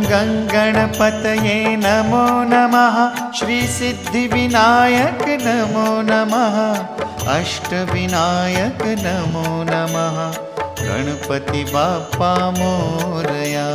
गणपतये नमो नमः। श्री सिद्धिविनायक नमो नमः। अष्टविनायक नमो नमः। गणपति बाप्पा मोरया।